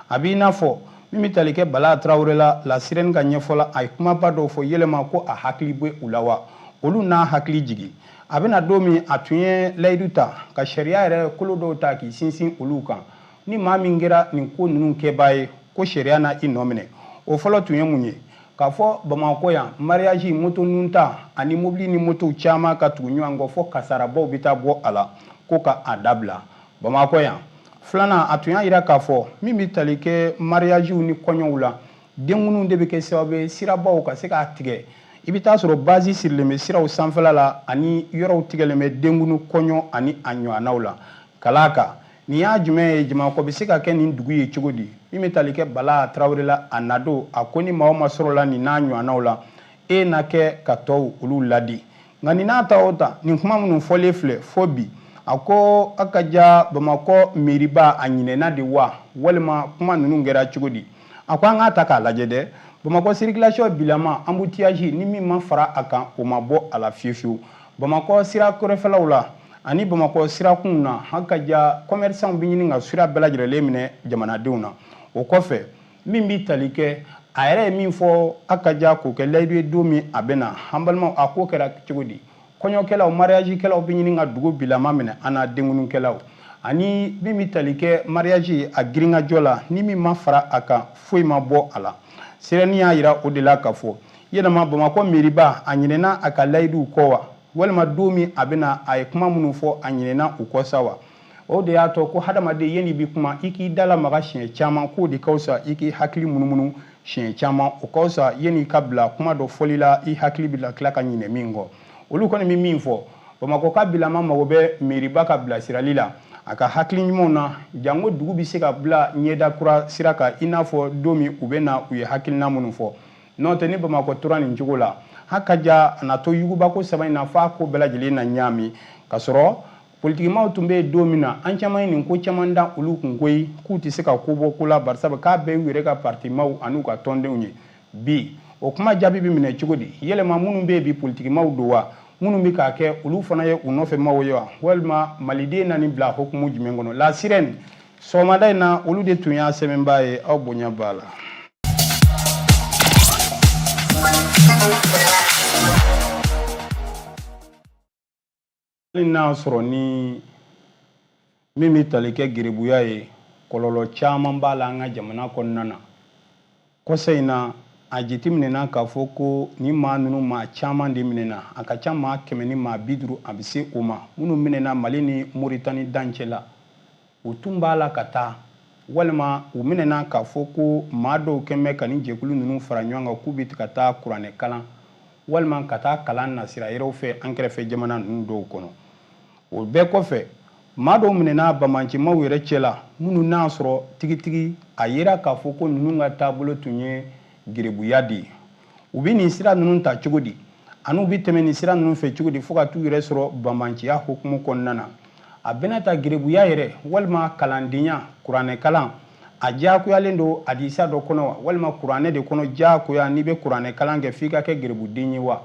a b'i n'a fɔ min bɛ tali kɛ Bala Traoré la Sirène ka ɲɛfɔla a ye kumaba dɔw fɔ yɛlɛma ko a hakili bɛ u la wa olu n'a hakili jigin a bɛna don min a tun ye layidu ta ka sariya yɛrɛ kolo dɔw ta k'i sinsin olu kan ni maa min kɛra nin ko ninnu kɛbaa ye ko sariya na i nɔ minɛ o fɔlɔ tun ye mun ye k'a fɔ Bamakɔ yan mariage moto ninnu ta ani mobili ni moto caman ka tugu ɲɔgɔn kɔ fɔ kasarabaw bɛ taa bɔ a la ko ka a dabila Bamakɔ yan Filanan a tun y'a yira k'a fɔ min bɛ tali kɛ mariage ni kɔɲɔw la denkundiw de bɛ kɛ sababu ye sirabaw ka se k'a tigɛ i bɛ taa sɔrɔ base sirilen bɛ siraw sanfɛla la ani yɔrɔw tigɛlen bɛ denkundiw kɔɲɔ ani a ɲɔgɔnnaw la ka d'a kan nin y'a jumɛn ye Jamakɔ bɛ se ka kɛ nin dugu ye cogo di min bɛ tali kɛ Bala Tarawele la a nadon a ko ni maa o maa sɔrɔla nin n'a ɲɔgɔnnaw la e na kɛ ka tɔw olu ladi nka nin n'a ta o ta nin kuma minnu fɔlen filɛ fo bi a ko a ka ja Bamakɔ mairie-ba a ɲinɛna de wa walima kuma ninnu kɛra cogo di a ko an k'a ta k'a lajɛ dɛ Bamakɔ circulation bilama embouteillage ni min ma fara a kan o ma bɔ a la fiyewu fiyewu Bamakɔ sira kɔrɔfɛlaw la ani Bamakɔ sirakun na a ka ja commerçants bɛ ɲini ka sira bɛɛ lajɛlen minɛ jamanadenw na o kɔfɛ min bɛ tali kɛ a yɛrɛ ye min fɔ a ka ja k'o kɛ layidu ye don min a bɛ na an balimaw a ko kɛra cogo di kɔɲɔkɛlaw mariage kɛlaw bɛ ɲini ka dugu bilama minɛ an n'a denkundikɛlaw ani min bɛ tali kɛ mariage a girinkajɔ la ni min ma fara a kan foyi ma bɔ a la sirani y'a yira o de la ka fɔ yɛlɛma Bamakɔ mairie-ba a ɲinɛna a ka layiduw kɔ wa walima don min a bɛ na a ye kuma minnu fɔ a ɲinɛna u kɔ sa wa o de y'a to ko hadamaden yanni i bɛ kuma i k'i dalamaga siɲɛ caman k'o de ka fisa i k'i hakili munumunu siɲɛ caman o ka fisa yanni i ka bila kuma dɔ fɔli la i hakili bɛ tila ka ɲinɛ min kɔ olu kɔni bɛ min fɔ Bamakɔ ka bilama mago bɛ mairie-ba ka bilasirali la a ka hakili ɲumanw na jango dugu bɛ se ka bila ɲɛda kura sira kan i n'a fɔ don min u bɛ na u ye hakilina minnu fɔ n'o tɛ ni Bamakɔ tora nin cogo la a ka ja a na to yugubako saba in na f'a ko bɛɛ lajɛlen na ɲaami ka sɔrɔ politikimaw tun bɛ don min na an caman ye nin ko caman da olu kun koyi k'u tɛ se ka ko bɔ ko la barisabu k'a bɛɛ y'u yɛrɛ ka partimaw an'u ka tɔndenw ye bi o kuma jaabi bɛ minɛ cogo di yɛlɛma minnu bɛ yen bi politikimaw don wa minnu bɛ k'a kɛ olu fana ye u nɔfɛ maaw ye wa walima maliden na nin bila hukumu jumɛn kɔnɔ la sirène sɔgɔmada in na olu de tun y'a sɛbɛnbaa ye aw bonya b'a la. hali n'a sɔrɔ ni min bɛ tali kɛ gerebuya ye kɔlɔlɔ caman b'a la an ka jamana kɔnɔna na kɔsa in na a jateminɛna k'a fɔ ko ni maa ninnu maa caman de minɛna a ka ca maa 100 ni maa 50 a bɛ se o ma minnu minɛna Mali ni Moritani dancɛ la u tun b'a la ka taa walima u minɛna k'a fɔ ko maa dɔw kɛn bɛ ka ni jɛkulu ninnu fara ɲɔgɔn kan k'u bɛ ka taa kuranɛ kalan walima ka taa kalan nasira yɛrɛw fɛ an kɛrɛfɛ jamana ninnu dɔw kɔnɔ o bɛɛ kɔfɛ maa dɔw minɛna bamancimaw yɛrɛ cɛ la minnu n'a sɔrɔ tigitigi a yera k'a fɔ ko ninnu ka taabolo tun ye gerebuya de ye u bɛ nin sira ninnu ta cogo di an'u bɛ tɛmɛ nin sira ninnu fɛ cogo di fo ka t'u yɛrɛ sɔrɔ bamanciya hukumu kɔnɔna na a bɛna ta gerebuya yɛrɛ walima kalandenya kuranɛ kalan a diyagoyalen don hadisa dɔ kɔnɔ wa walima kuranɛ de kɔnɔ diyagoya n'i bɛ kuranɛ kalan kɛ f'i ka kɛ gerebuden ye wa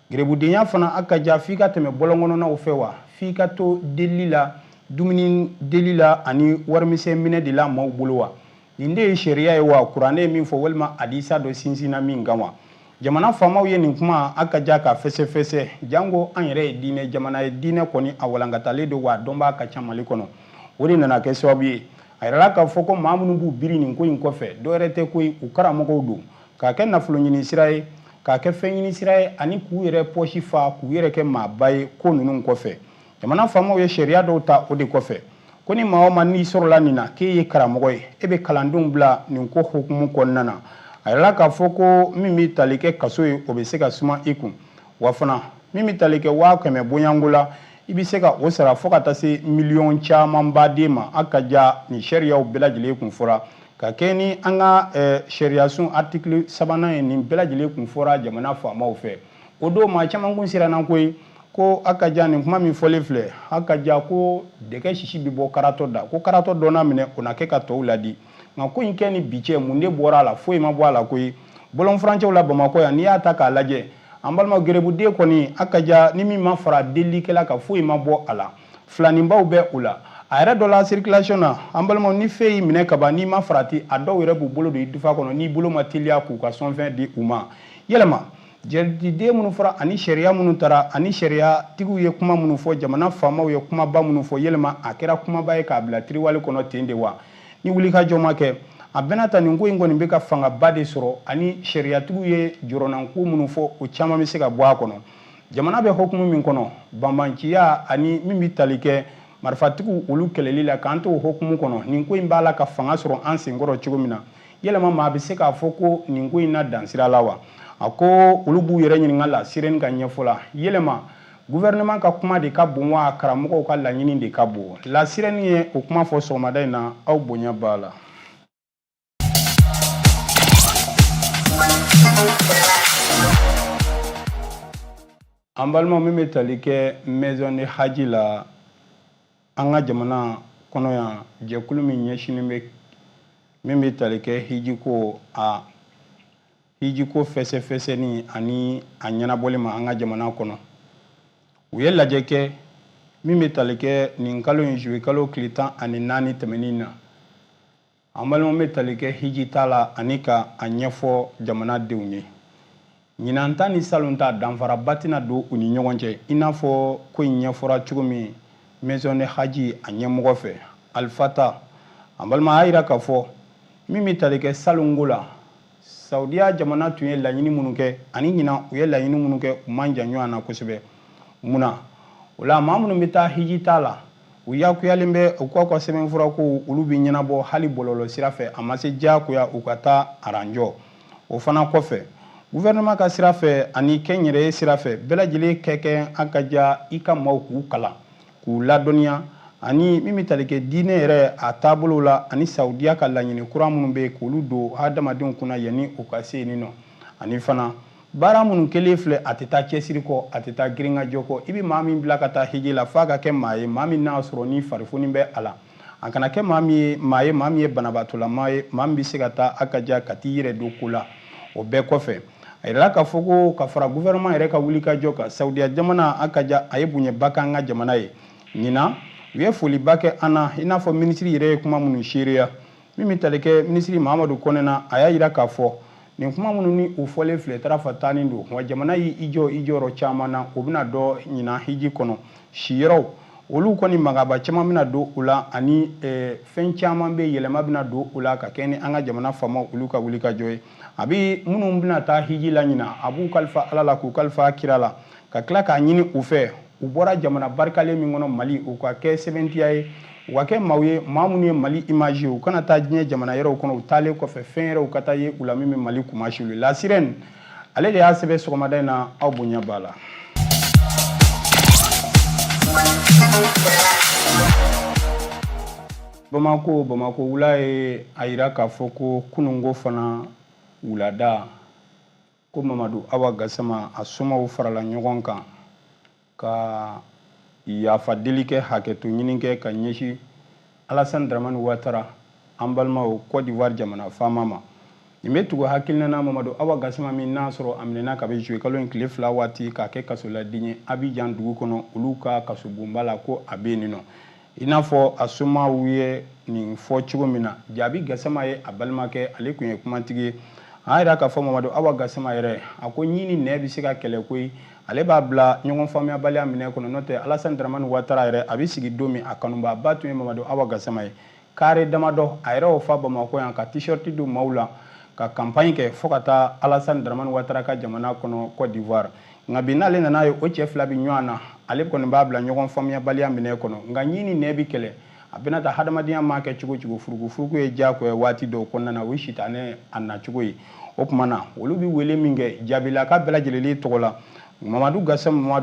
gerebudenya fana a ka ja f'i ka tɛmɛ bɔlɔnkɔnɔnaw fɛ wa f'i ka to delili la dumuni deli la ani warimisɛn minɛ de la maaw bolo wa nin de ye sariya ye wa kuranɛ ye min fɔ walima hadisa dɔ sinsinna min kan wa jamana faamaw ye nin kuma a ka ja ka fɛsɛfɛsɛ jango an yɛrɛ ye diinɛ jamana ye diinɛ kɔni a walankatalen don wa dɔn b'a ka ca Mali kɔnɔ o de nana kɛ sababu ye a yɛrɛla k'a fɔ ko maa minnu b'u biri nin ko in kɔfɛ dɔwɛrɛ tɛ koyi u karamɔgɔw don k'a kɛ nafolo ɲini sira ye k'a kɛ fɛn ɲini sira ye ani k'u yɛrɛ pɔsi fa k'u yɛrɛ kɛ maaba ye ko ninnu kɔfɛ jamana faamaw ye sariya dɔw ta o de kɔfɛ ko ni maa o maa n'i sɔrɔla nin na k'e ye karamɔgɔ ye e bɛ kalandenw bila nin ko hukumu kɔnɔna na a yɛrɛla k'a fɔ ko min bɛ tali kɛ kaso ye o bɛ se ka suma i kun wa fana min bɛ tali kɛ 100 bonyanko la i bɛ se ka o sara fo ka taa se miliyɔn caman baden ma a ka ja nin sariyaw bɛɛ lajɛlen kun fɔra ka kɛ ni an ka sariyasun article 3nan ye nin bɛɛ lajɛlen kun fɔra jamana faamaw fɛ o don maa caman kun siranna koyi ko a ka ja nin kuma min fɔlen filɛ a ka ja ko dɛgɛ sisi bɛ bɔ karatɔ da ko karatɔ dɔ na minɛ o na kɛ ka tɔw ladi nka ko in kɛ ni bi cɛ mun de bɔra a la foyi ma bɔ a la koyi bɔlɔnfurancɛw la Bamakɔ yan n'i y'a ta k'a lajɛ an balima gerebuden kɔni a ka ja ni min ma fara delikɛla kan foyi ma bɔ a la filaninbaw bɛ o la a yɛrɛ dɔ la circulation na an balimaw ni fɛn y'i minɛ kaban n'i ma farati a dɔw yɛrɛ b'u bolo don i dufa kɔnɔ n'i bolo ma teliya k'u ka sɔnfɛn di u ma yɛlɛma jɛdiden minnu fɔra ani sariya minnu taara ani sariyatigiw ye kuma minnu fɔ jamana faamaw ye kumaba minnu fɔ yɛlɛma a kɛra kumaba ye k'a bila tiriwali kɔnɔ ten de wa ni wulikajɔ ma kɛ a bɛna ta nin ko in kɔni bɛ ka fangaba de sɔrɔ ani sariyatigiw ye jɔrɔnanko minnu fɔ o caman bɛ se ka bɔ a kɔnɔ jamana bɛ hukumu min kɔnɔ banbanciya ani min bɛ tali kɛ marifatigiw olu kɛlɛli la k'an to hokumu kɔnɔ nin ko in b'a la ka fanga sɔrɔ an senkɔrɔ cogo min na yɛlɛma maa bɛ se k'a fɔ ko nin ko in na dansira la wa a ko olu b'u yɛrɛ ɲininka la Sireni ka ɲɛfɔ la yɛlɛma gouvernement ka kuma de ka bon wa karamɔgɔw ka laɲini de ka bon la Sireni ye o kuma fɔ sɔgɔmada in na aw bonya b'a la. An balima min bɛ tali kɛ maison de haji la an ka jamana kɔnɔ yan jɛkulu min ɲɛsinen bɛ min bɛ tali kɛ hijiko fɛsɛfɛsɛni ani a ɲɛnabɔli ma an ka jamana kɔnɔ u ye lajɛ kɛ min bɛ tali kɛ nin kalo in juillet kalo tile 14 tɛmɛnin na an balima bɛ tali kɛ hiji ta la ani ka a ɲɛfɔ jamanadenw ye ɲinan ta ni salon ta danfaraba tɛna don u ni ɲɔgɔn cɛ i n'a fɔ ko in ɲɛfɔra cogo min maison de haji a ɲɛmɔgɔ fɛ alifata an balima a yira k'a fɔ min bɛ tali kɛ salongo la saudiya jamana tun ye laɲini minnu kɛ ani ɲinan u ye laɲini minnu kɛ u man jan ɲɔgɔn na kosɛbɛ munna o la maa minnu bɛ taa hiji ta la u yakuyalen bɛ u k'aw ka sɛbɛnfura ko olu bɛ ɲɛnabɔ hali bɔlɔlɔ sira fɛ a ma se diyagoya u ka taa aranjɔ o fana kɔfɛ gouvernement ka sira fɛ ani kɛnyɛrɛye sira fɛ bɛɛ lajɛlen kɛ an ka ja i ka maaw k'u kalan k'u ladɔnniya ani min bɛ tali kɛ diinɛ yɛrɛ a taabolo la ani saudiya ka laɲini kura minnu bɛ k'olu don hadamadenw kunna yanni u ka se yen nɔ ani fana baara minnu kɛlen filɛ a tɛ taa cɛsiri kɔ a tɛ taa girinkajɔ kɔ i bɛ maa min bila ka taa hiji la f'a ka kɛ maa ye maa min n'a sɔrɔ ni farifoni bɛ a la a kana kɛ maa min ye banabaatɔlama ye maa min bɛ se ka taa a ka ja ka t'i yɛrɛ don ko la o bɛɛ kɔfɛ a yirala k'a fɔ ko ka fara gouvernement yɛrɛ ka wulikajɔ kan saudiya jamana a ka ja a ye bonyaba kɛ an ka jamana ye ɲinan u ye foliba kɛ an na i n'a fɔ minisiri yɛrɛ ye kuma minnu seereya min bɛ tali kɛ minisiri Mahamadu Kɔnɛ na a y'a jira k'a fɔ nin kuma minnu ni u fɔlen filɛ tarafa taani don wa jamana y'i jɔ i jɔyɔrɔ caman na o bɛna dɔ ɲinan hiji kɔnɔ siyɔrɔw olu kɔni magaba caman bɛna don u la ani fɛn caman bɛ yɛlɛma bɛna don u la ka kɛ ni an ka jamana faamaw olu ka wulikajɔ ye a bɛ minnu bɛna taa hiji la ɲinan a b'u kalifa Ala la k'u kalifa kira la ka tila k'a ɲini u fɛ u bɔra jamana barikalen min kɔnɔ Mali u ka kɛ sɛbɛntiya ye u ka kɛ maaw ye maa minnu ye Mali image u kana taa diɲɛ jamana yɛrɛw kɔnɔ u taalen kɔfɛ fɛn yɛrɛw ka taa ye u la min bɛ Mali kumasi la la Sireni ale de y'a sɛbɛn sɔgɔmada in na aw bonya b'a la. Bamako wula ye a yira k'a fɔ ko kunungo fana wulada ko Mamadu Awa Gasama a somaw farala ɲɔgɔn kan ka yafa deli kɛ hakɛto ɲini kɛ ka ɲɛsin Alassane Dramane Ouattara an balimaw Côte d'Ivoire jamana faama ma nin bɛ tugu hakilina na Mamadu Awa Gasama min n'a sɔrɔ a minɛna ka bɛ juillet kalo in tile 2 waati k'a kɛ kasoladin ye Abidjan dugu kɔnɔ olu ka kasobonba la ko a bɛ yen nɔ i n'a fɔ a somaw ye nin fɔ cogo min na Jaabi Gasama ye a balimakɛ ale tun ye kumatigi ye a yira k'a fɔ Mamadu Awa Gasama yɛrɛ a ko ɲi ni nɛ bɛ se ka kɛlɛ koyi ale b'a bila ɲɔgɔn faamuyabaliya minɛ kɔnɔ n'o tɛ Alassane Dramane Ouattara yɛrɛ a bɛ sigi don min a kanubaaba tun ye Mamadu Awa Gasama ye carré damadɔ a yɛrɛ y'o fa Bamako yan ka t-shirt don maaw la ka campagne kɛ fo ka taa Alassane Dramane Ouattara ka jamana kɔnɔ Côte d'Ivoire nka bi n'ale nana ye o cɛ fila bɛ ɲɔgɔn na ale kɔni b'a bila ɲɔgɔn faamuyabaliya minɛ kɔnɔ nka ɲi ni nɛ bɛ kɛlɛ a bɛna taa hadamadenya maa kɛ cogo cogo furuku ye diyagoya waati dɔw kɔnɔna na o ye sitanɛ a nacogo ye o tuma na olu bɛ wele min kɛ jaabilaka bɛɛ lajɛlen tɔgɔ la Mamadu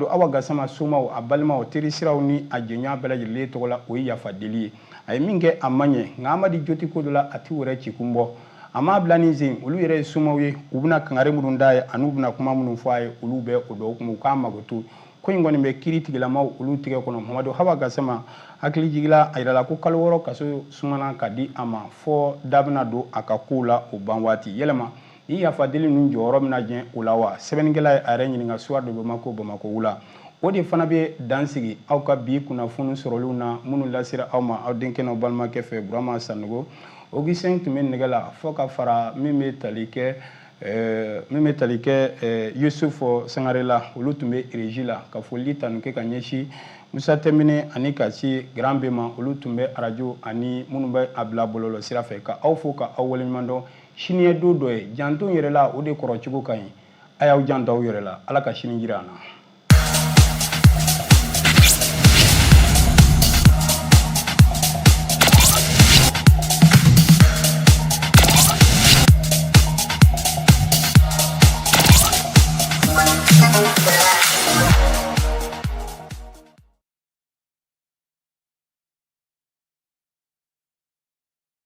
Awa Gasama somaw a balimaw teri siraw ni a jɛɲɔgɔn bɛɛ lajɛlen tɔgɔ la o ye yafa deli ye a ye min kɛ a man ɲɛ nka Amadi Joti ko dɔ la a ti wɛrɛ ci kun bɔ a m'a bila nin sen olu yɛrɛ ye somaw ye u bɛna kangari minnu d'a ye ani u bɛna kuma minnu fɔ a ye olu bɛ o dɔw kun u k'a mago to ko in kɔni bɛ kiiri tigilamaw olu tigɛ kɔnɔ Mamadu Awa Gasama hakili jigila a yirala ko kalo 6 kaso sumana ka di a ma fɔ da bɛna don a ka kow la o ban waati yɛlɛma ni yafa deli ninnu jɔyɔrɔ bɛna jɛn o la wa sɛbɛnnikɛla ye a yɛrɛ ɲininka soir de Bamako wula o de fana bɛ dan sigi aw ka bi kunnafoni sɔrɔliw na minnu lasira aw ma aw denkɛ n'aw balimakɛ fɛ Burama Sanogo Augustin tun bɛ nɛgɛ la fɔ ka fara min bɛ tali kɛ Yusufu Sangarela olu tun bɛ régie la ka foli tanu kɛ ka ɲɛsin Musa Tɛmɛne ani ka se Grand B ma olu tun bɛ radio ani minnu bɛ a bila bɔlɔlɔ sira fɛ ka aw fo ka aw waleɲuman dɔn sini ye don dɔ ye janto yɛrɛ la o de kɔrɔ cogo ka ɲi a y'aw janto aw yɛrɛ la Ala ka sini jira an na.